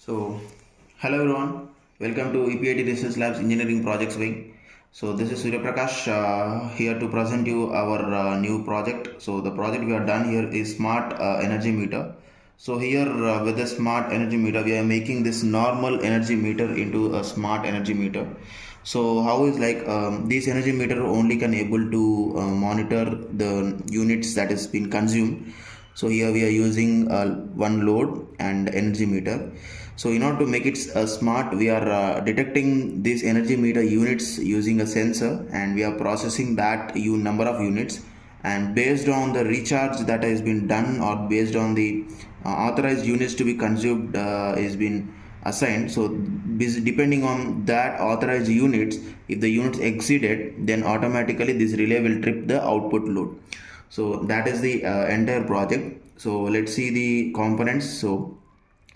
So, hello everyone, welcome to EPIT Research Labs Engineering Projects Wing. So, this is Surya Prakash here to present you our new project. So, the project we have done here is Smart Energy Meter. So, here with the Smart Energy Meter, we are making this normal energy meter into a Smart Energy Meter. So, how is like this energy meter only can able to monitor the units that is been consumed. So here we are using one load and energy meter. So in order to make it smart, we are detecting these energy meter units using a sensor, and we are processing that number of units, and based on the recharge that has been done or based on the authorized units to be consumed is been assigned. So depending on that authorized units, if the units exceeded, then automatically this relay will trip the output load. So that is the entire project. So let's see the components. So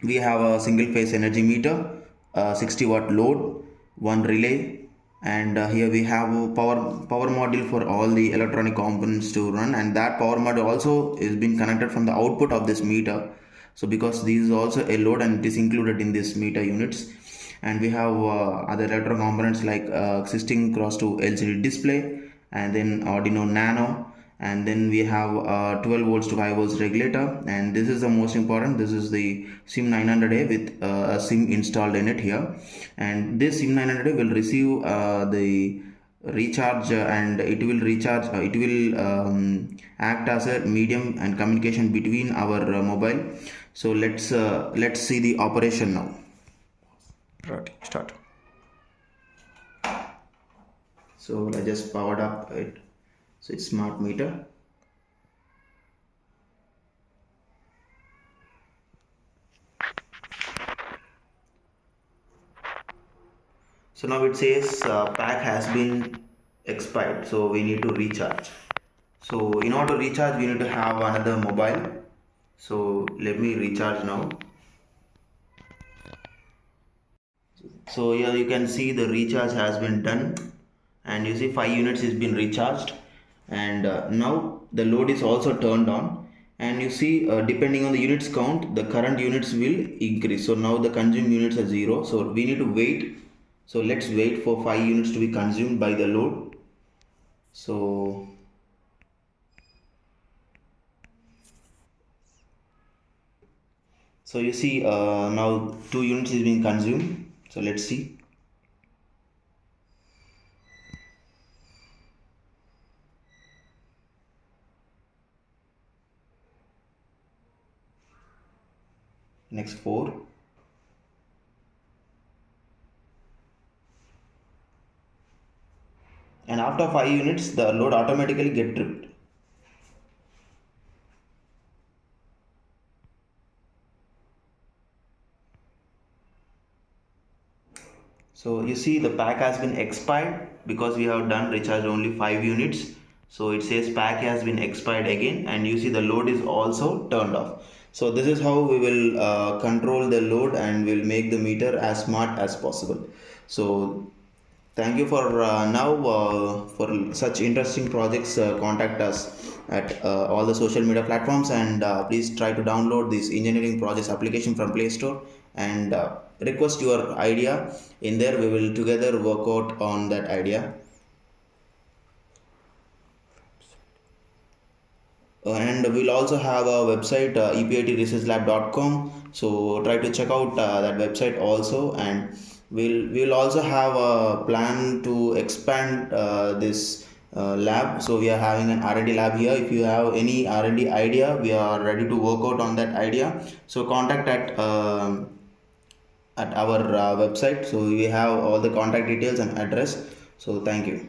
we have a single phase energy meter, 60 watt load, one relay, and here we have a power module for all the electronic components to run, and that power module also is being connected from the output of this meter. So because this is also a load and it is included in this meter units, and we have other electronic components like existing cross to LCD display, and then Arduino Nano, and then we have 12 volts to 5 volts regulator, and this is the most important. This is the SIM 900A with a SIM installed in it here, and this SIM 900A will receive the recharge, and it will recharge, it will act as a medium and communication between our mobile. So let's see the operation now. Right, start. So I just powered up it. So it's smart meter. So now it says pack has been expired, so we need to recharge. So in order to recharge, we need to have another mobile. So let me recharge now. So here you can see the recharge has been done, and you see 5 units has been recharged, and now the load is also turned on, and you see depending on the units count, the current units will increase. So now the consumed units are 0, so we need to wait. So let's wait for 5 units to be consumed by the load. So you see now 2 units is being consumed. So let's see. Next 4. And after 5 units, the load automatically get tripped. So you see the pack has been expired because we have done recharge only 5 units. So it says pack has been expired again, and you see the load is also turned off. So this is how we will control the load and will make the meter as smart as possible. So thank you for now. For such interesting projects, contact us at all the social media platforms, and please try to download this engineering projects application from Play Store, and request your idea in there. We will together work out on that idea. And we'll also have a website, epitresearchlab.com, so try to check out that website also, and we'll also have a plan to expand this lab. So we are having an R&D lab here. If you have any R&D idea, we are ready to work out on that idea. So contact at our website. So we have all the contact details and address. So thank you.